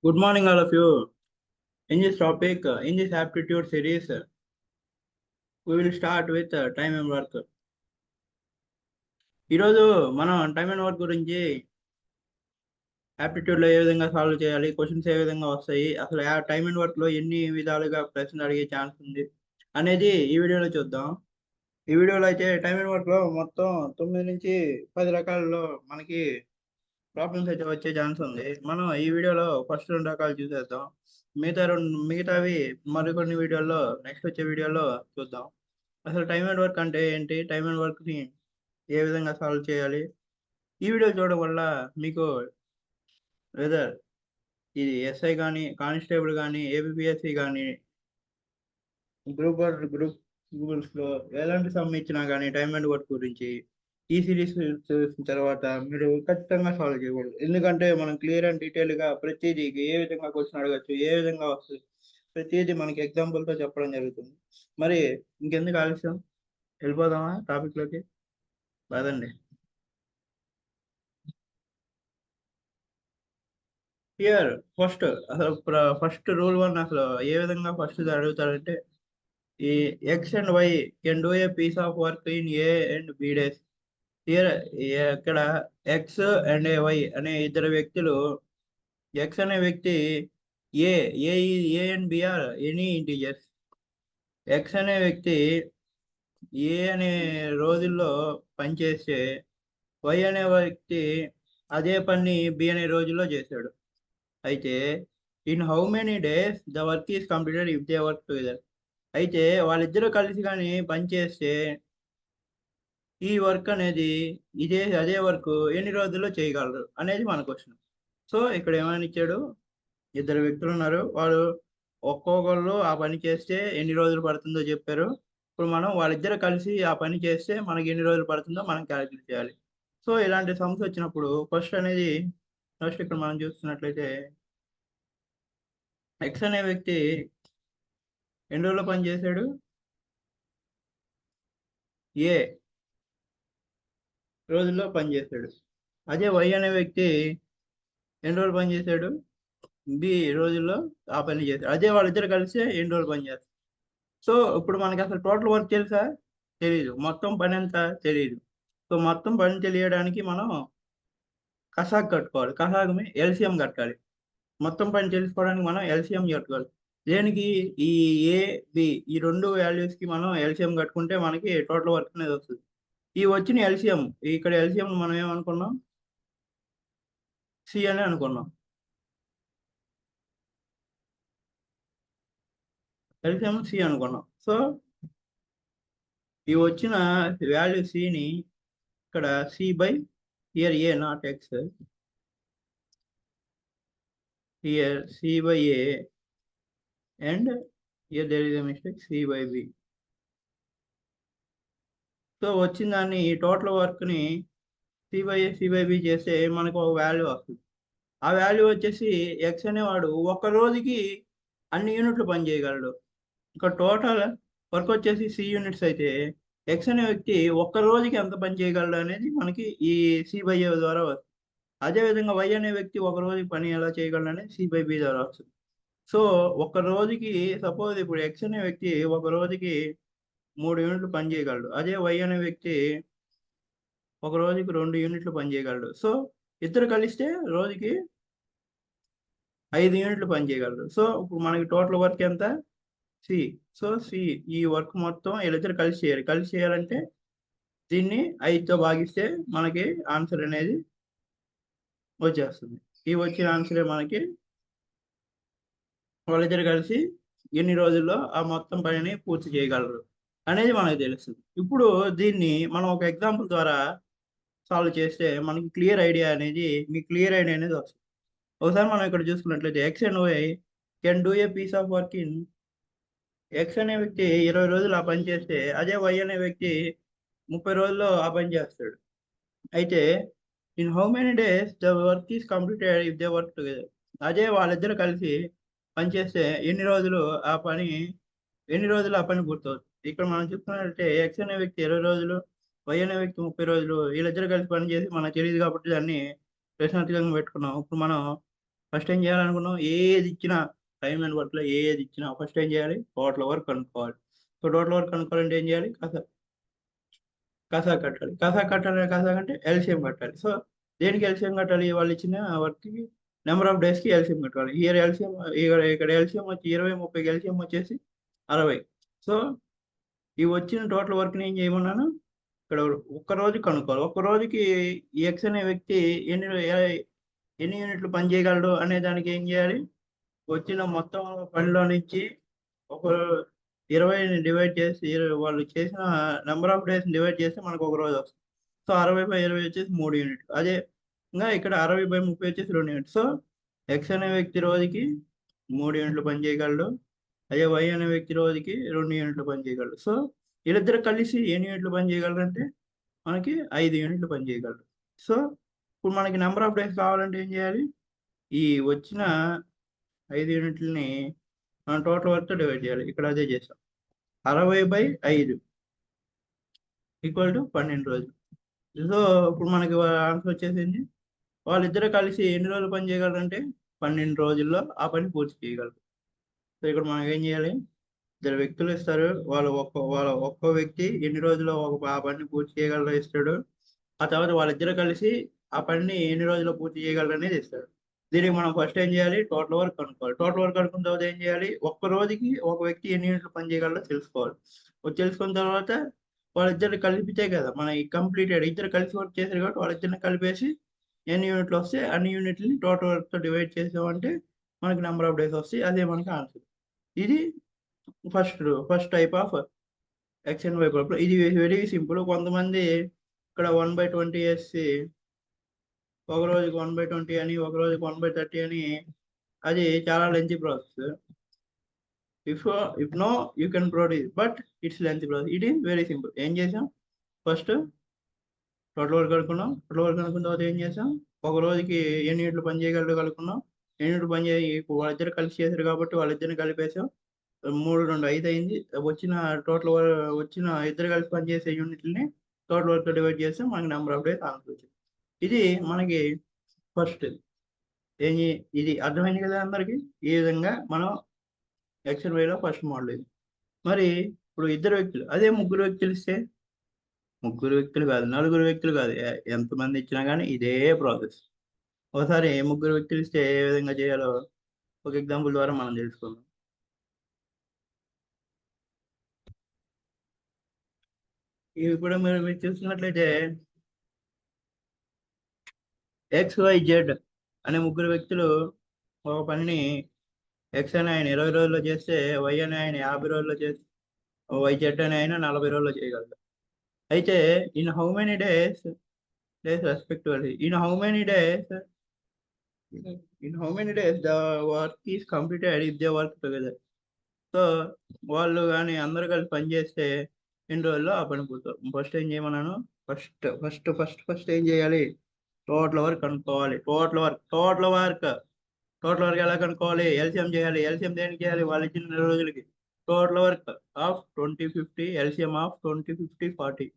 Good morning, all of you. In this topic, in this aptitude series, we will start with time and work. ఈరోజు మనం time and work గురించి యాప్టిట్యూడ్లో ఏ విధంగా solve చేయాలి, questions ఏ విధంగా వస్తాయి, అసలు ఆ టైమ్ అండ్ వర్క్లో ఎన్ని విధాలుగా ప్రశ్నలు అడిగే ఛాన్స్ ఉంది అనేది ఈ వీడియోలో చూద్దాం. ఈ వీడియోలో అయితే టైమ్ అండ్ వర్క్లో మొత్తం 9 నుంచి 10 రకాలలో మనకి ప్రాబ్లమ్స్ అయితే వచ్చే ఛాన్స్ ఉంది. మనం ఈ వీడియోలో ఫస్ట్ 2 రకాలు చూసేద్దాం. మిగతావి మరికొన్ని వీడియోల్లో నెక్స్ట్ వచ్చే వీడియోలో చూద్దాం. అసలు టైమ్ అండ్ వర్క్ అంటే ఏంటి? టైమ్ అండ్ వర్క్‌ని ఏ విధంగా సాల్వ్ చేయాలి? ఈ వీడియో చూడడం వల్ల మీకు వెదర్ ఇది ఎస్ఐ గాని, కానిస్టేబుల్ గాని, ఏబీపీఎస్‌సి గాని, గ్రూప్స్‌లో ఎలాంటి సమ్ ఇచ్చినా గాని టైమ్ అండ్ వర్క్ గురించి ఈ సిరీస్ చూసిన తర్వాత మీరు ఖచ్చితంగా సాల్వ్ చేయగలరు. ఎందుకంటే మనం క్లియర్ అండ్ డీటెయిల్‌గా ప్రతీదీ ఏ విధంగా క్వెషన్ అడగొచ్చు, ఏ విధంగా వస్తది, ప్రతీదీ మనకి ఎగ్జాంపుల్‌తో చెప్పడం జరుగుతుంది. మరి ఇంకెందుకు ఆలస్యం? వెళ్ళిపోదామా టాపిక్‌లోకి? పదండి. హియర్ ఫస్ట్ అసలు ఫస్ట్ రూల్ 1 అసలు ఏ విధంగా ఫస్ట్‌ది అడుగుతాడంటే, ఈ X and Y can do a piece of work in A and B days. Here ఇక్కడ ఎక్స్ అండ్ వై అనే ఇద్దరు వ్యక్తులు, ఎక్స్ అనే వ్యక్తి A A A and B are any integers. X అనే వ్యక్తి ఏ అనే రోజుల్లో పనిచేస్తే వై అనే వ్యక్తి అదే పని బి అనే రోజుల్లో చేశాడు. అయితే in how many days the work is completed if they work together. అయితే వాళ్ళిద్దరూ కలిసి కానీ పని చేస్తే ఈ వర్క్ అనేది అదే వర్క్ ఎన్ని రోజుల్లో చేయగలరు అనేది మన క్వశ్చన్. సో ఇక్కడ ఏమని ఇచ్చాడు, ఇద్దరు వ్యక్తులు ఉన్నారు. వాళ్ళు ఒక్కొక్కళ్ళు ఆ పని చేస్తే ఎన్ని రోజులు పడుతుందో చెప్పారు. ఇప్పుడు మనం వాళ్ళిద్దరూ కలిసి ఆ పని చేస్తే మనకి ఎన్ని రోజులు పడుతుందో మనం క్యాలిక్యులేట్ చేయాలి. సో ఇలాంటి సమ్స్ వచ్చినప్పుడు ఫస్ట్ ఇక్కడ మనం చూస్తున్నట్లయితే ఎక్స్ అనే వ్యక్తి ఎన్ని రోజుల్లో పని చేశాడు? ఏ రోజుల్లో పని చేశాడు. అదే వై అనే వ్యక్తి ఎన్ని రోజులు పని చేశాడు? బి రోజుల్లో ఆ పని చేశాడు. అదే వాళ్ళిద్దరు కలిసి ఎన్ని రోజులు పని చేస్తారు. సో ఇప్పుడు మనకి అసలు టోటల్ వర్క్ తెలుసా? తెలీదు. మొత్తం పని ఎంత? తెలీదు. సో మొత్తం పని తెలియడానికి మనం కసాకు కట్టుకోవాలి. కసాకు ఎల్‌సిఎం కట్టాలి. మొత్తం పని తెలుసుకోవడానికి మనం ఎల్‌సిఎం కట్టుకోవాలి. దేనికి? ఈ ఏ, బి ఈ 2 వాల్యూస్‌కి మనం ఎల్‌సిఎం కట్టుకుంటే మనకి టోటల్ వర్క్ అనేది వస్తది. ఈ వచ్చిన ఎల్‌సిఎం ఇక్కడ ఎల్‌సిఎం మనం ఏమనుకున్నాం? సి అని అనుకున్నాం. ఎల్‌సిఎం సి అనుకున్నాం. సో ఈ వచ్చిన వాల్యూ సిని ఇక్కడ C by here A not X, here C by A and here there is a mistake C by B. So వచ్చిన దాన్ని టోటల్ వర్క్‌ని సి బై బి చేస్తే మనకు ఒక వాల్యూ వస్తది. ఆ వాల్యూ వచ్చేసి ఎక్స్ అనేవాడు ఒక్క రోజుకి అన్ని యూనిట్లు పని చేయగలడు. ఇక్కడ టోటల్ వర్క్ వచ్చేసి సి యూనిట్స్ అయితే ఎక్స్ అనే వ్యక్తి ఒక్క రోజుకి ఎంత పని చేయగలడు అనేది మనకి ఈ సి బై ఏ ద్వారా వస్తుంది. అదే విధంగా వై అనే వ్యక్తి ఒక రోజుకి పని ఎలా చేయగలడు అనేది సి బై బి ద్వారా వస్తుంది. సో ఒక రోజుకి సపోజ్ ఇప్పుడు ఎక్స్ అనే వ్యక్తి ఒక రోజుకి 3 యూనిట్లు పని చేయగలడు. అదే వై అనే వ్యక్తి ఒక రోజుకి 2 యూనిట్లు పని చేయగలడు. సో ఇద్దరు కలిస్తే రోజుకి 5 యూనిట్లు పని చేయగలరు. సో ఇప్పుడు మనకి టోటల్ వర్క్ ఎంత? సి. సో సి ఈ వర్క్ మొత్తం వీళ్ళిద్దరు కలిసి చేయాలి. కలిసి చేయాలంటే దీన్ని 5తో భాగిస్తే మనకి ఆన్సర్ అనేది వచ్చేస్తుంది. ఈ వచ్చిన ఆన్సరే మనకి వాళ్ళిద్దరు కలిసి ఎన్ని రోజుల్లో ఆ మొత్తం పనిని పూర్తి చేయగలరు అనేది మనకు తెలుస్తుంది. ఇప్పుడు దీన్ని మనం ఒక ఎగ్జాంపుల్ ద్వారా సాల్వ్ చేస్తే మనకి క్లియర్ ఐడియా అనేది వస్తుంది. ఒకసారి మనం ఇక్కడ చూసుకున్నట్లయితే X and Y can do a piece of work in, X అనే వ్యక్తి 20 రోజులు ఆ పని చేస్తే అదే వై అనే వ్యక్తి 30 రోజుల్లో ఆ పని చేస్తాడు. అయితే in how many days the work is completed if they work together. అదే వాళ్ళిద్దరూ కలిసి పని చేస్తే ఎన్ని రోజులు ఆ పని పూర్తవుతుంది. ఇక్కడ మనం చూసుకున్నట్లయితే ఎక్స్ అనే వ్యక్తి 20 రోజులు, వై అనే వ్యక్తి 30 రోజులు వీళ్ళిద్దరూ కలిసి పని చేసి మనకు తెలీదు కాబట్టి దాన్ని ప్రశ్నార్థకంగా పెట్టుకున్నాం. ఇప్పుడు మనం ఫస్ట్ ఏం చేయాలనుకున్నాం, ఏది ఇచ్చినా టైం అండ్ వర్క్లో ఏది ఇచ్చినా ఫస్ట్ ఏం చేయాలి, టోటల్ వర్క్ కనుక్కోవాలి. సో టోటల్ వర్క్ కనుక్కోవాలంటే ఏం చేయాలి, కసా కట్టాలి. కసా అంటే ఎల్సిఎం కట్టాలి. సో దేనికి ఎల్సిఎం కట్టాలి, వాళ్ళు ఇచ్చిన వర్క్కి నెంబర్ ఆఫ్ డేస్కి ఎల్సిఎం కట్టాలి. ఇయర్ ఎల్సిఎం ఇక్కడ ఎల్సిఎం వచ్చి 20, 30 ఎల్సిఎం వచ్చేసి 60. సో ఈ వచ్చిన టోటల్ వర్క్ని ఏం చేయమన్నాను, ఇక్కడ ఒక్క రోజు కనుక్కోవాలి. ఒక్క రోజుకి ఈ ఎక్స్ అనే వ్యక్తి ఎన్ని యూనిట్లు పని చేయగలడు అనే దానికి ఏం చేయాలి, వచ్చిన మొత్తం పనిలో నుంచి ఒక 20ని డివైడ్ చేసి వాళ్ళు చేసిన నెంబర్ ఆఫ్ డేస్ డివైడ్ చేస్తే మనకు ఒక రోజు వస్తుంది. సో 60/20 వచ్చేసి 3 యూనిట్లు. అదే ఇంకా ఇక్కడ 60/30 వచ్చేసి 2 యూనిట్లు. సో ఎక్స్ అనే వ్యక్తి రోజుకి 3 యూనిట్లు పని చేయగలడు. అదే వై అనే వ్యక్తి రోజుకి 2 యూనిట్లు పని చేయగలడు. సో వీళ్ళిద్దరు కలిసి ఎన్ని యూనిట్లు పని చేయగలరు అంటే మనకి 5 యూనిట్లు పని చేయగలరు. సో ఇప్పుడు మనకి నెంబర్ ఆఫ్ డేస్ కావాలంటే ఏం చేయాలి, ఈ వచ్చిన 5 యూనిట్లని మనం టోటల్ వర్క్తో డివైడ్ చేయాలి. ఇక్కడ అదే చేసాం. 60/5 ఈక్వల్ టు 12 రోజులు. సో ఇప్పుడు మనకి ఆన్సర్ వచ్చేసింది. వాళ్ళిద్దరు కలిసి ఎన్ని రోజులు పని చేయగలరంటే 12 రోజుల్లో ఆ పని పూర్తి చేయగలరు. సో ఇక్కడ మనం ఏం చేయాలి, ఇద్దరు వ్యక్తులు ఇస్తారు, వాళ్ళ ఒక్కో వ్యక్తి ఎన్ని రోజుల్లో ఆ పనిని పూర్తి చేయగలరో ఇస్తాడు. ఆ తర్వాత వాళ్ళిద్దరు కలిసి ఆ పనిని ఎన్ని రోజుల్లో పూర్తి చేయగలరు అనేది ఇస్తాడు. దీనికి మనం ఫస్ట్ ఏం చేయాలి, టోటల్ వర్క్ కనుక్కోవాలి. టోటల్ వర్క్ కనుక్కున్న తర్వాత ఏం చేయాలి, ఒక్క రోజుకి ఒక వ్యక్తి ఎన్ని యూనిట్లు పని చేయగలరో తెలుసుకోవాలి. తెలుసుకున్న తర్వాత వాళ్ళిద్దరిని కలిపితే కదా మన కంప్లీటెడ్, ఇద్దరు కలిసి వర్క్ చేశారు కాబట్టి వాళ్ళిద్దరిని కలిపేసి ఎన్ని యూనిట్లు వస్తే అన్ని యూనిట్లని టోటల్ వర్క్తో డివైడ్ చేసామంటే మనకి నెంబర్ ఆఫ్ డేస్ వస్తాయి. అదే మనకి ఆన్సర్. ఇది first type of X and Y problem. ఇది వెరీ సింపుల్. కొంతమంది ఇక్కడ 1/20 వేసి ఒక రోజుకి 1/20 అని, ఒక రోజుకి 1/30 అని, అది చాలా lengthy process. If know you can produce, but it's lengthy process. It is very simple. ఏం చేసాం, ఫస్ట్ టోటల్ వర్క్ కనుక్కున్నాం. టోటల్ వర్క్ కనుక్కున్న తర్వాత ఏం చేసాం, ఒక రోజుకి ఎన్ని యూనిట్లు పని చేయగలరు కనుక్కున్నాం. ఎన్ని యూనిట్లు పని చేయి వాళ్ళిద్దరు కలిసి చేశారు కాబట్టి వాళ్ళిద్దరిని కలిపేసాం. 3, 2, 5 అయింది. వచ్చిన ఇద్దరు కలిసి పనిచేసే యూనిట్లని టోటల్ వర్క్ డివైడ్ చేస్తే మనకి నెంబర్ ఆఫ్ డేస్ ఆన్సర్ వచ్చింది. ఇది మనకి ఫస్ట్. ఇది అర్థమైంది కదా అందరికి. ఈ విధంగా మనం ఎక్స్ అండ్ వైలో ఫస్ట్ మోడల్ ఇది. మరి ఇప్పుడు ఇద్దరు వ్యక్తులు, అదే ముగ్గురు వ్యక్తులు ఇస్తే, ముగ్గురు వ్యక్తులు కాదు, నలుగురు వ్యక్తులు కాదు, ఎంతమంది ఇచ్చినా కానీ ఇదే ప్రాసెస్. ఒకసారి ముగ్గురు వ్యక్తులు ఇస్తే ఏ విధంగా చేయాలో ఒక ఎగ్జాంపుల్ ద్వారా మనం తెలుసుకుందాం. ఇప్పుడు మీరు చూసినట్లయితే XYZ అనే ముగ్గురు వ్యక్తులు ఒక పనిని ఎక్స్ అని ఆయన 20 రోజుల్లో చేస్తే, వై అని ఆయన 50 రోజుల్లో చేస్తే, YZ అని ఆయన 40 రోజుల్లో చేయగలరు. అయితే in how many days respectively in how many days the work is completed if they work together. So వాళ్ళు కానీ అందరూ కలిసి పని చేస్తే ఎన్ని రోజుల్లో ఆ పని పూర్తవుతుంది. ఫస్ట్ ఏం చేయమన్నాను, ఫస్ట్ ఏం చేయాలి, టోటల్ వర్క్ కనుక్కోవాలి. టోటల్ వర్క్ ఎలా కనుక్కోవాలి, ఎల్సిఎం చేయాలి. ఎల్సిఎం దేనికి చేయాలి, వాళ్ళు ఇచ్చిన రోజులకి. Total work of 20, 50, LCM of 20, 50, 40.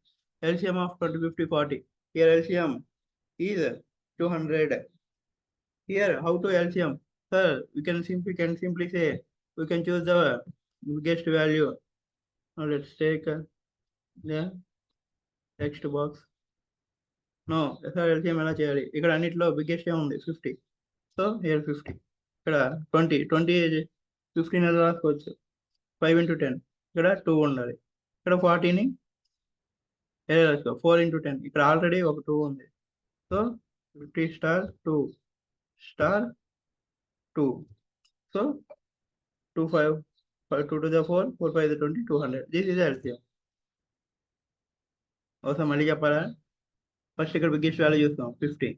LCM of 20, 50, 40. Here LCM is 200. Here how to LCM, sir, we can simply say we can choose the biggest value. Now let's take the text box. No, sir, LCM ఎలా చేయాలి, ఇక్కడ అన్నిట్లో biggest ఏముంది 50. So here 50. ఇక్కడ 20 15 ఎలా రాసుకోవచ్చు, 5 into 10. ఇక్కడ 2 ఉండాలి. ఇక్కడ 40ని ఎలా రాసుకో, 4 into 10. ఇక్కడ ఆల్రెడీ ఒక 2 ఉంది. So 50 star 2 star 2. So 2 5 2 to the 4 4 5 20 200. This is LCM. ఒకసారి మళ్ళీ చెప్పాలా, ఫస్ట్ ఇక్కడ బిగ్గెస్ట్ వాల్యూ చూస్తాం 50.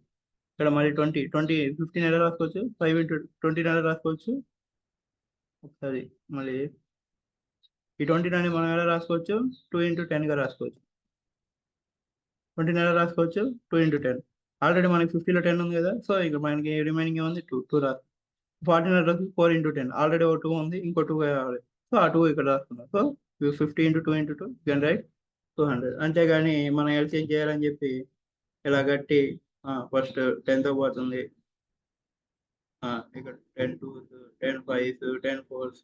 ఇక్కడ మళ్ళీ 20 15 ఎలా రాసుకోవచ్చు, 5 into 20 ఎలా రాసుకోవచ్చు. ఒకసారి మళ్ళీ ఈ 20 మనం ఎలా రాసుకోవచ్చు, 2 into 10గా రాసుకోవచ్చు. 20 ఎలా రాసుకోవచ్చు, 2 into 10. ఆల్రెడీ మనకి 50లో 10 ఉంది కదా. సో ఇక మనకి రిమైనింగ్ ఏముంది, 2 రాసు. 40 రాసు 4 into 10. ఆల్రెడీ ఒక 2 ఉంది, ఇంకో 2 కావాలి. సో ఆ 2 ఇక్కడ రాసుకున్నాం. So 50 into 2 into 2 can write 200. అంతేగాని మనం ఎల్సిఎం చేయాలని చెప్పి ఇలా గట్టి ఫస్ట్ 10తో పోతుంది, ఇక్కడ 10 2s 10 5s 10 4s.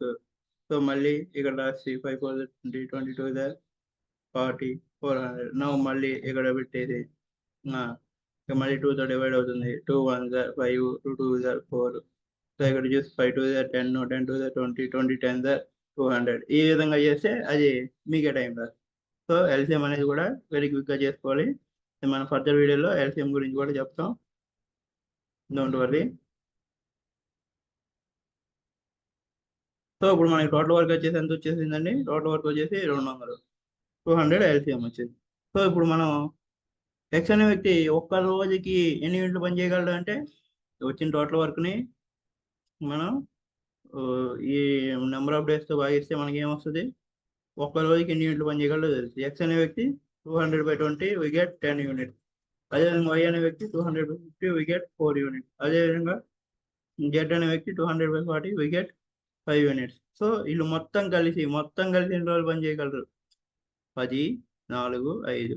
సో మళ్ళీ ఇక్కడ రాసి 5 4 20 22 40 400. నో మళ్ళీ ఇక్కడ పెట్టేది ఇక మళ్ళీ 2తో డివైడ్ అవుతుంది. 2 1 5 2 2 4. సో ఇక్కడ చూసి 5 2 10 10 2 20 20 10 200. ఈ విధంగా చేస్తే అది మీకే టైం రాదు. సో ఎల్సిఎం అనేది కూడా వెరీ క్విక్గా చేసుకోవాలి. మన ఫర్దర్ వీడియోలో ఎల్సిఎం గురించి కూడా చెప్తాం, డోంట్ వర్రీ. సో ఇప్పుడు మనకి టోటల్ వర్క్ వచ్చేసి ఎంత వచ్చేసిందండి? టోటల్ వర్క్ వచ్చేసి 200, 200 ఎల్సిఎం వచ్చింది. సో ఇప్పుడు మనం ఎక్స్ అనే వ్యక్తి ఒక్క రోజుకి ఎన్ని యూనిట్లు పని చేయగలడు అంటే, వచ్చిన టోటల్ వర్క్ని మనం ఈ నెంబర్ ఆఫ్ డేస్తో భాగిస్తే మనకి ఏమొస్తుంది? ఒక్క రోజుకి ఎన్ని యూనిట్లు పని చేయగలడో తెలుసు. ఎక్స్ అనే వ్యక్తి 200/20 వి గెట్ 10 యూనిట్. అదేవిధంగా వై అనే వ్యక్తి 200/50 వి గెట్ 4 యూనిట్. అదేవిధంగా జెడ్ అనే వ్యక్తి 200/40 వి గెట్ 5 యూనిట్స్. సో వీళ్ళు మొత్తం కలిసి ఎన్ని రోజులు పని చేయగలరు? 10 4 5.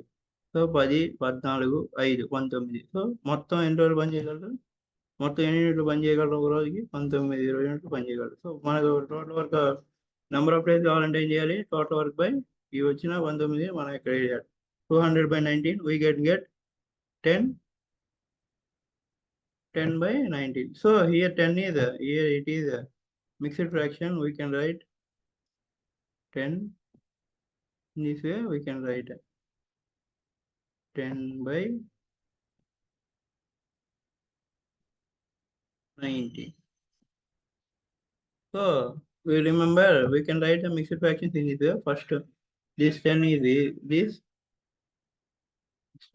సో 10 14 5 19. సో మొత్తం ఎన్ని రోజులు పని చేయగలరు? మొత్తం ఎన్ని యూనిట్లు పని చేయగలరు ఒక రోజుకి? 19 20 యూనిట్లు పని చేయగలరు. సో మనకు total work number of days కావాలంటే ఏం చేయాలి? టోటల్ వర్క్ బై ఇవి వచ్చిన 19 మనం ఇక్కడ వేయాలి. 200/19 we get 10 10/19. So here 10 is here it is a mixed fraction. We can write 10 in this way. We can write 10/19. So we remember we can write the mixed fractions in this way. First this 10 is this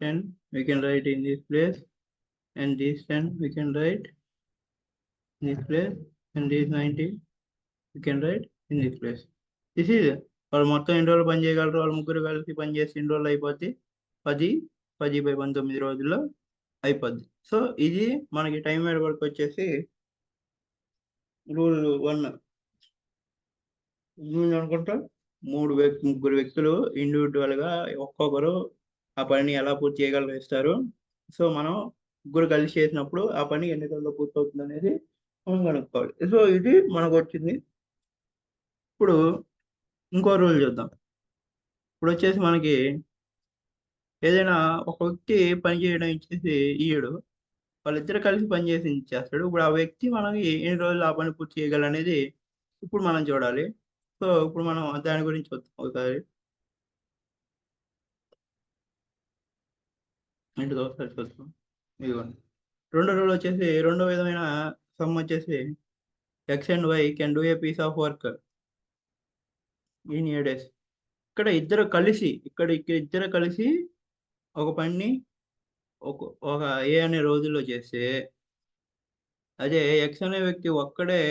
10 we can write in this place, and this 10 we can write in this place, and this 90 we can write in this place. This is వాళ్ళు మొత్తం ఎన్ని రోజులు పని చేయగలరు? వాళ్ళు ముగ్గురు కలిసి పని చేసి ఎన్ని రోజులు అయిపోద్ది? 10/19 రోజుల్లో అయిపోద్ది. సో ఇది మనకి టైం వేడ్ వర్క్ వచ్చేసి రూల్ 1 అనుకుంటా. ముగ్గురు వ్యక్తులు ఇండివిజువల్ గా ఒక్కొక్కరు ఆ పనిని ఎలా పూర్తి చేయగలరు ఇస్తారు. సో మనం ముగ్గురు కలిసి చేసినప్పుడు ఆ పని ఎన్ని రోజుల్లో పూర్తవుతుంది అనేది మనం కనుక్కోవాలి. సో ఇది మనకు వచ్చింది. ఇప్పుడు ఇంకో రూల్ చూద్దాం. ఇప్పుడు వచ్చేసి మనకి ఏదైనా ఒక వ్యక్తి పని చేయడం ఇచ్చేసి ఇయ్యడు, వాళ్ళిద్దరు కలిసి పని చేసి ఇచ్చేస్తాడు. ఇప్పుడు ఆ వ్యక్తి మనకి ఎన్ని రోజులు ఆ పని పూర్తి చేయగలరు అనేది ఇప్పుడు మనం చూడాలి. సో ఇప్పుడు మనం దాని గురించి చూద్దాం ఒకసారి. ఏంటిదో ఒకసారి చూద్దాం. ఇదిగోండి రెండో రూల్ వచ్చేసి, రెండో విధమైన సమ్ వచ్చేసి X and Y can do a piece of work in A days. ఇక్కడ ఇద్దరు కలిసి ఒక పనిని ఒక ఏ అనే రోజుల్లో చేస్తే, అదే ఎక్స్ అనే వ్యక్తి ఒక్కడే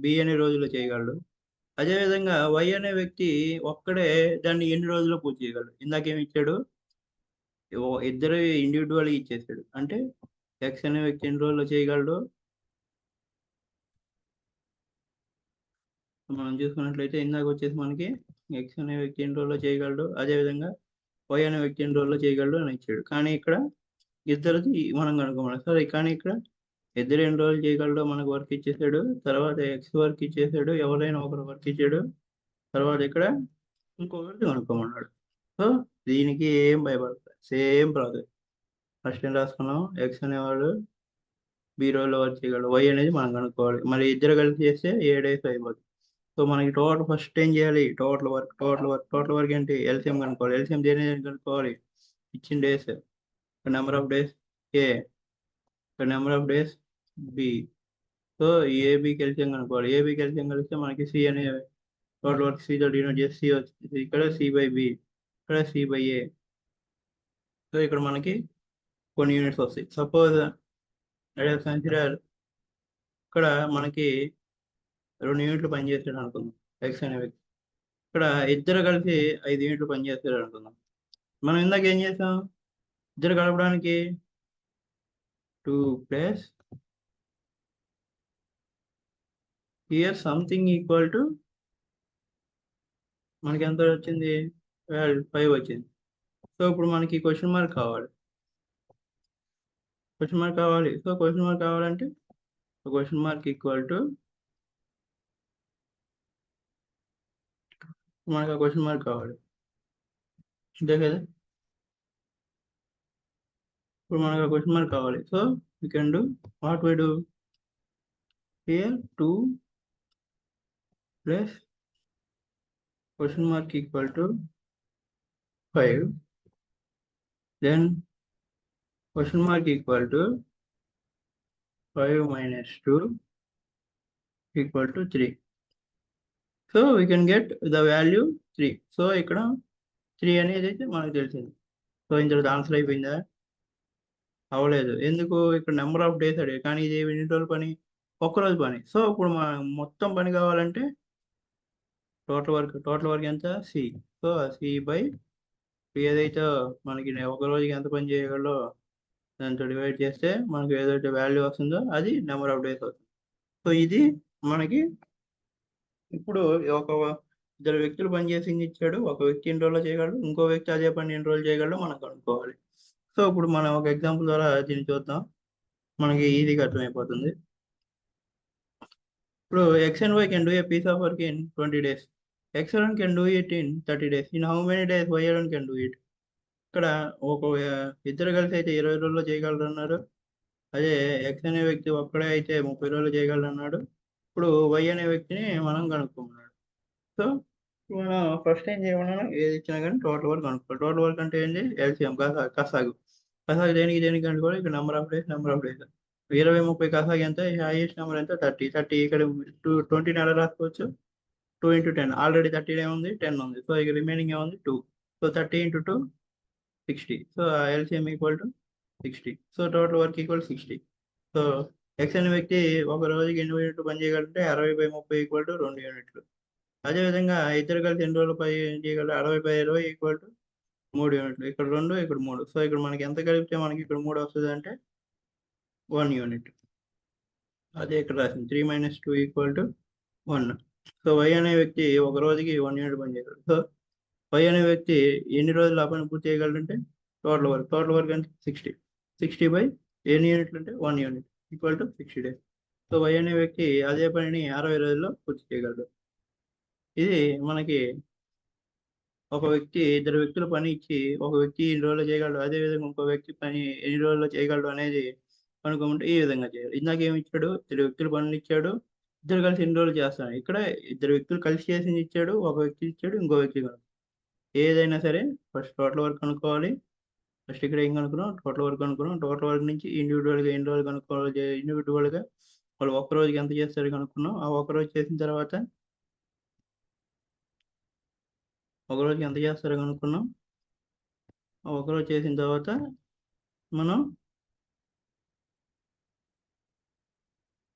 బి అనే రోజుల్లో చేయగలడు. అదేవిధంగా వై అనే వ్యక్తి ఒక్కడే దాన్ని ఎన్ని రోజుల్లో పూర్తి చేయగలడు. ఇందాకేమి ఇచ్చాడు? ఇద్దరు ఇండివిజువల్గా ఇచ్చేసాడు. అంటే ఎక్స్ అనే వ్యక్తి ఎన్ని రోజుల్లో చేయగలడు మనం చూసుకున్నట్లయితే, ఇందాక వచ్చేసి మనకి ఎక్స్ అనే వ్యక్తి ఎన్ని రోజుల్లో చేయగలడు, అదేవిధంగా వై అనే వ్యక్తి ఎన్ని రోజుల్లో చేయగలడు అని ఇచ్చాడు. కానీ ఇక్కడ ఇద్దరిది మనం కనుక్కోవాలి. సరే, కానీ ఇక్కడ ఇద్దరు ఎన్ని రోజులు చేయగలడో మనకు వర్క్ ఇచ్చేసాడు. తర్వాత ఎక్స్ వర్క్ ఇచ్చేసాడు, ఎవరైనా ఒకరు వర్క్ ఇచ్చాడు. తర్వాత ఇక్కడ ఇంకొకటి కనుక్కోమన్నాడు. సో దీనికి ఏం భయపడతాయి, సేమ్ ప్రాసెస్. ఫస్ట్ ఏం రాసుకున్నాం? ఎక్స్ అనేవాడు బి రోజుల్లో వర్క్ చేయగలడు, వై అనేది మనం కనుక్కోవాలి. మరి ఇద్దరు కలిసి చేస్తే 7 days అయిపోతుంది. సో మనకి టోటల్ ఫస్ట్ ఏం చేయాలి? టోటల్ వర్క్ ఏంటి? ఎల్సిఎం కనుక్కోవాలి. ఎల్సిఎం దేని కనుక్కోవాలి? ఇచ్చిన days, number of days A, number of days B. So ఏబికి ఎల్సిఎం కనుక్కోవాలి. ఏబికి ఎల్సిఎం కలిస్తే మనకి సి అనే టోటల్ వర్క్ సితో డినోట్ చేసి సి వచ్చింది. ఇక్కడ సి/బి, ఇక్కడ సి/ఏ. సో ఇక్కడ మనకి కొన్ని యూనిట్స్ వస్తాయి. సపోజ్ కన్సిడర్ ఇక్కడ మనకి 2 యూనిట్లు పనిచేస్తాడు అనుకుందాం ఎక్స్ అనే వ్యక్తి. ఇక్కడ ఇద్దరు కలిసి 5 యూనిట్లు పనిచేస్తాడు అనుకుందాం. మనం ఇందాక ఏం చేసాం? ఇద్దరు కలపడానికి 2 + హియర్ సంథింగ్ ఈక్వల్ టు మనకి ఎంత వచ్చింది? 5 వచ్చింది. సో ఇప్పుడు మనకి క్వశ్చన్ మార్క్ కావాలి. సో క్వశ్చన్ మార్క్ కావాలంటే క్వశ్చన్ మార్క్ ఈక్వల్ టు మనకు ఆ క్వశ్చన్ మార్క్ కావాలి అంతే కదా. ఇప్పుడు మనకు ఆ క్వశ్చన్ మార్క్ కావాలి. So we can do what we do here 2 plus question mark equal to 5, then question mark equal to 5 minus 2 equal to 3. So we can get the value 3. So ఇక్కడ 3 అనేది అయితే మనకు తెలిసింది. సో ఇందులో answer అయిపోయిందా? అవ్వలేదు. ఎందుకు? ఇక్కడ నెంబర్ ఆఫ్ డేస్ అడిగారు, కానీ ఇది ఎన్ని రోజుల పని? ఒక్కరోజు పని. సో ఇప్పుడు మొత్తం పని కావాలంటే టోటల్ వర్క్ ఎంత? సి. సో సి బై ఏదైతే మనకి ఒక రోజుకి ఎంత పని చేయగలరో దాంతో డివైడ్ చేస్తే మనకు ఏదైతే వాల్యూ వస్తుందో అది నెంబర్ ఆఫ్ డేస్ అవుతుంది. సో ఇది మనకి ఇప్పుడు ఒక ఇద్దరు వ్యక్తులు పనిచేసి ఇచ్చాడు. ఒక వ్యక్తి ఎన్ని రోజుల్లో చేయగలడు, ఇంకో వ్యక్తి అదే పని ఎన్ని రోజులు చేయగలడో మనం కనుక్కోవాలి. సో ఇప్పుడు మనం ఒక ఎగ్జాంపుల్ ద్వారా దీన్ని చూద్దాం, మనకి ఈజీగా అర్థమైపోతుంది. ఇప్పుడు X and Y can do a piece of work in 20 days. ఎక్స్1 can do it in 30 days. In how many days వై1 కెన్ డూ ఇట్? ఇక్కడ ఒక ఇద్దరు కలిసి అయితే 20 రోజుల్లో చేయగలరు అన్నారు. అదే ఎక్స్ అనే వ్యక్తి ఒక్కడే అయితే 30 రోజులు చేయగలరు అన్నాడు. ఇప్పుడు వై అనే వ్యక్తిని మనం కనుక్కున్నాడు. సో మనం ఫస్ట్ ఏం చేయమన్నా ఏది ఇచ్చినా కానీ టోటల్ వర్క్ కనుక్కోవాలి. టోటల్ వర్క్ అంటే ఏంటి? ఎల్సిఎం కసాగు. కసాగు దేనికి కనుక్కోవాలి? ఇక్కడ నెంబర్ ఆఫ్ డేస్ 20 30 కసాగు ఎంత? హైయెస్ట్ నెంబర్ ఎంత? 30 ఇక్కడ 20 నెల రాసుకోవచ్చు. 2 into 10 ఆల్రెడీ 30 ఏముంది? 10 ఉంది. సో ఇక రిమైనింగ్ ఏముంది? 2. So 30 into 2 60. So LCM equal to 60. So total work equal 60. So X అనే వ్యక్తి ఒక రోజుకి ఎన్ని యూనిట్లు పని చేయగలంటే 60/30 ఈక్వల్ టు 2 యూనిట్లు. అదేవిధంగా ఇద్దరు కలిసి ఎన్ని రోజులు పని చేయగలరు? 60/20 ఈక్వల్ టు 3 యూనిట్లు. ఇక్కడ 2, ఇక్కడ 3. సో ఇక్కడ మనకి ఎంత కలిపితే మనకి ఇక్కడ 3 వస్తుంది అంటే 1 యూనిట్. అదే ఇక్కడ రాసింది 3 minus 2 equal to 1. So Y అనే వ్యక్తి ఒక రోజుకి 1 యూనిట్ పని చేయగలరు. సో వై అనే వ్యక్తి ఎన్ని రోజులు ఆ పని పూర్తి చేయగలరంటే టోటల్ వర్క్ అంటే 60 బై ఎన్ని యూనిట్లు అంటే 1 unit equal to 60 days. So Y అనే వ్యక్తి అదే పనిని 60 రోజుల్లో పూర్తి చేయగలరు. ఇది మనకి ఇద్దరు వ్యక్తులు పని ఇచ్చి ఒక వ్యక్తి ఎన్ని రోజుల్లో చేయగలడు, అదే విధంగా ఇంకో వ్యక్తి పని ఎన్ని రోజుల్లో చేయగలడు అనేది కనుక్కోమంటే ఈ విధంగా చేయాలి. ఇందాక ఏమి ఇచ్చాడు? ఇద్దరు వ్యక్తులు పనులు ఇచ్చాడు, ఇద్దరు కలిసి ఎన్ని రోజులు చేస్తాను. ఇక్కడ ఇద్దరు వ్యక్తులు కలిసి చేసింది ఇచ్చాడు, ఒక వ్యక్తి ఇచ్చాడు, ఇంకో వ్యక్తి కనుక ఏదైనా సరే ఫస్ట్ టోటల్ వర్క్ కనుక్కోవాలి. ఫస్ట్ ఇక్కడ ఏం కనుక్కున్నాం? టోటల్ వర్క్ కనుక్కున్నాం. టోటల్ వర్క్ నుంచి ఇండివిజువల్గా ఎన్ని రోజులు కనుక్కోవాలి, ఇండివిజువల్గా వాళ్ళు ఒక్క రోజుకి ఎంత చేస్తారు కనుక్కున్నాం. ఆ ఒక రోజు చేసిన తర్వాత ఒక రోజుకి ఎంత చేస్తారో కనుక్కున్నాం. ఆ ఒక రోజు చేసిన తర్వాత మనం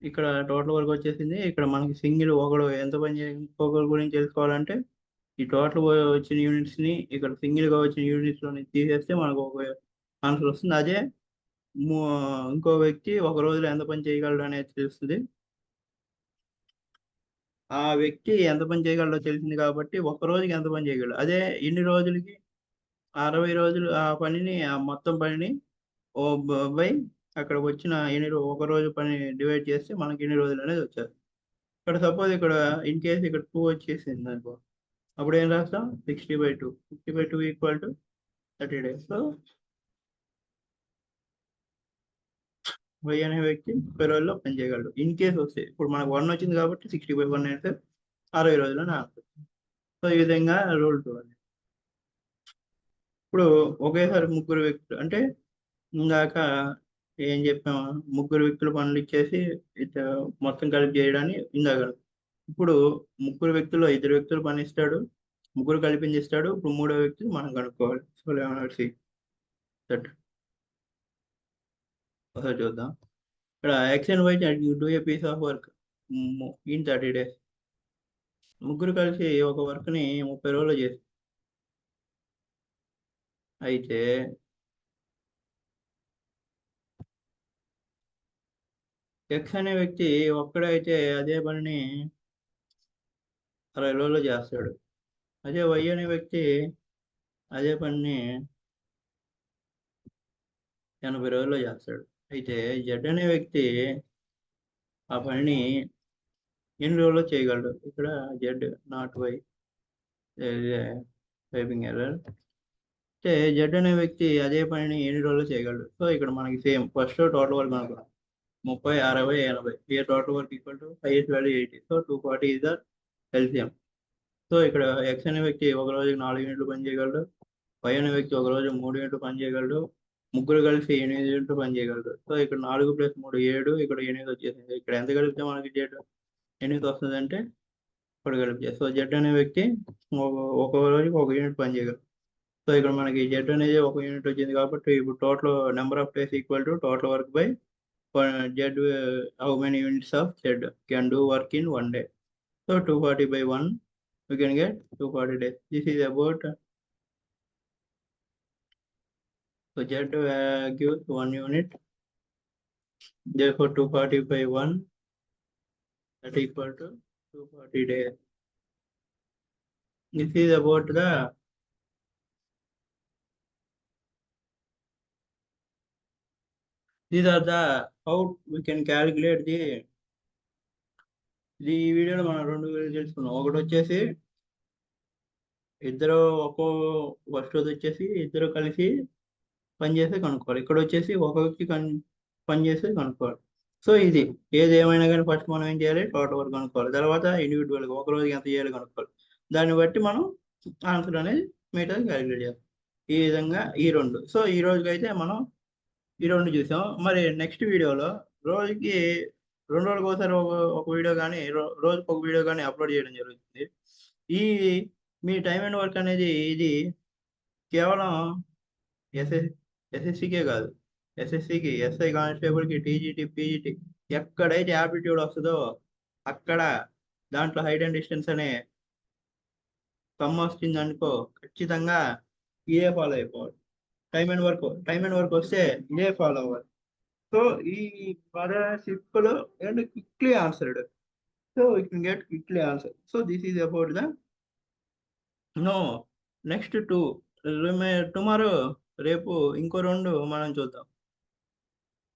ఇక్కడ టోటల్ వర్క్ వచ్చేసింది. ఇక్కడ మనకి సింగిల్ ఒకడు ఎంత పని ఇంకొకరి గురించి తెలుసుకోవాలంటే ఈ టోటల్ వచ్చిన యూనిట్స్ని ఇక్కడ సింగిల్గా వచ్చిన యూనిట్స్లోని తీసేస్తే మనకు ఒక ఆన్సర్ వస్తుంది. అదే ఇంకో వ్యక్తి ఒక రోజులో ఎంత పని చేయగలడు అనేది తెలుస్తుంది. ఆ వ్యక్తి ఎంత పని చేయగలడో తెలిసింది కాబట్టి ఒక రోజుకి ఎంత పని చేయగలడు, అదే ఇన్ని రోజులకి 60 రోజులు ఆ పనిని ఆ మొత్తం పనిని ఓ బై అక్కడ వచ్చిన ఒక రోజు పని డివైడ్ చేస్తే మనకి ఎన్ని రోజులు అనేది వచ్చారు. ఇక్కడ సపోజ్ ఇక్కడ ఇన్ కేస్ ఇక్కడ 2 వచ్చేసింది అనుకో, అప్పుడు ఏం రాస్తాం? 60/2. 60/2 equal to 30 days. So Y అనే వ్యక్తి 30 రోజుల్లో పని చేయగలడు. ఇన్ కేస్ వస్తే ఇప్పుడు మనకు 1 వచ్చింది కాబట్టి 60/1 అయితే 60 రోజులు అని ఆన్సర్. సో ఈ విధంగా రూల్ 2 అని. ఇప్పుడు ఒకేసారి ముగ్గురు వ్యక్తులు అంటే ఇందాక ఏం చెప్పాము? ముగ్గురు వ్యక్తులు పనులు ఇచ్చేసి మొత్తం కలిపి చేయడాన్ని ఇందాక. ఇప్పుడు ముగ్గురు వ్యక్తుల్లో ఇద్దరు వ్యక్తులు పని ఇస్తాడు, ముగ్గురు కలిపింది ఇస్తాడు. ఇప్పుడు మూడో వ్యక్తి మనం కనుక్కోవాలి. సో సి దట్ ఒకసారి చూద్దాం. ఇక్కడ X and Y do a piece of work in 30 days. ముగ్గురు కలిసి ఒక వర్క్ని 30 రోజులు చేసి అయితే ఎక్స్ అనే వ్యక్తి ఒక్కడే అయితే అదే పనిని 60 రోజుల్లో చేస్తాడు. అదే వై అనే వ్యక్తి అదే పనిని 80 రోజుల్లో చేస్తాడు. అయితే జెడ్ అనే వ్యక్తి ఆ పనిని ఎన్ని రోజుల్లో చేయగలడు. ఇక్కడ Z not Y typing error. అంటే జెడ్ అనే వ్యక్తి అదే పనిని ఎన్ని రోజుల్లో చేయగలడు. సో ఇక్కడ మనకి సేమ్ ఫస్ట్ టోటల్ వర్క్ అనుకున్నాం 30, 60, 80. ఏ total work equal to highest value 80. So 240 is the LCM. So ఇక్కడ ఎక్స్ అనే వ్యక్తి ఒక రోజుకి 4 యూనిట్లు పని చేయగలడు. వై అనే వ్యక్తి ఒక రోజు 3 యూనిట్లు పని చేయగలడు. ముగ్గురు కలిసి 8 యూనిట్లు పని చేయగలడు. సో ఇక్కడ 4 + 3 7, ఇక్కడ 8 వచ్చేసింది. ఇక్కడ ఎంత కలిపితే మనకి జెడ్ 8 వస్తుంది అంటే ఇప్పుడు కలిపితే. సో జెడ్ అనే వ్యక్తి ఒక రోజుకి 1 యూనిట్ పని చేయగలడు. సో ఇక్కడ మనకి జెడ్ అనేది 1 యూనిట్ వచ్చింది కాబట్టి ఇప్పుడు total number of days equal to total work by Z. How many units of Z can do work in 1 day. So 240 by 1, we can get 240 days. This is about, so Z gives 1 unit. Therefore 240 by 1, that equal to 240 days. This is about these are the how we can calculate ఈ వీడియోలో మనం 2 తెలుసుకున్నాం. ఒకటి వచ్చేసి ఇద్దరు first రోజు వచ్చేసి ఇద్దరు కలిసి పని చేసి కనుక్కోవాలి. ఇక్కడ వచ్చేసి ఒక వ్యక్తి పని చేసి కనుక్కోవాలి. సో ఇది ఏది ఏమైనా కానీ ఫస్ట్ మనం ఏం చేయాలి, టోటల్ వర్క్ కనుక్కోవాలి. తర్వాత ఇండివిజువల్గా ఒక రోజుకి ఎంత చేయాలి కనుక్కోవాలి. దాన్ని బట్టి మనం ఆన్సర్ అనేది మిగతా క్యాలిక్యులేట్ చేస్తాం. ఈ విధంగా ఈ 2. సో ఈ రోజుకి అయితే మనం ఈ 2 చూసాం. మరి నెక్స్ట్ వీడియోలో రోజుకి 2 రోజులకు ఒకసారి ఒక వీడియో కానీ రోజుకి ఒక వీడియో కానీ అప్లోడ్ చేయడం జరుగుతుంది. ఈ మీ టైం అండ్ వర్క్ అనేది ఇది కేవలం ఎస్ఎస్సికే కాదు, ఎస్ఎస్సికి, ఎస్ఐ కానిస్టేబుల్కి, టీజీటీ, పీజీటీ ఎక్కడైతే యాప్టిట్యూడ్ వస్తుందో అక్కడ దాంట్లో హైట్ అండ్ డిస్టెన్స్ అనే సమ్ వచ్చింది అనుకో, ఖచ్చితంగా ఇదే ఫాలో అయిపోవాలి. టైం అండ్ వర్క్ వస్తే ఇదే ఫాలో అవ్వాలి. సో ఈ simple and quickly answered. So you can get quickly answer. So this is about the next 2 tomorrow, రేపు ఇంకో 2 మనం చూద్దాం.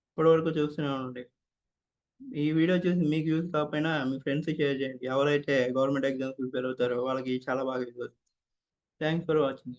ఇప్పటి వరకు చూస్తూనే ఉండండి. ఈ వీడియో చూసి మీకు యూజ్ కాకపోయినా మీ ఫ్రెండ్స్కి షేర్ చేయండి. ఎవరైతే గవర్నమెంట్ ఎగ్జామ్స్ ప్రిపేర్ అవుతారో వాళ్ళకి చాలా బాగా యూజ్ అవుతుంది. Thanks for watching.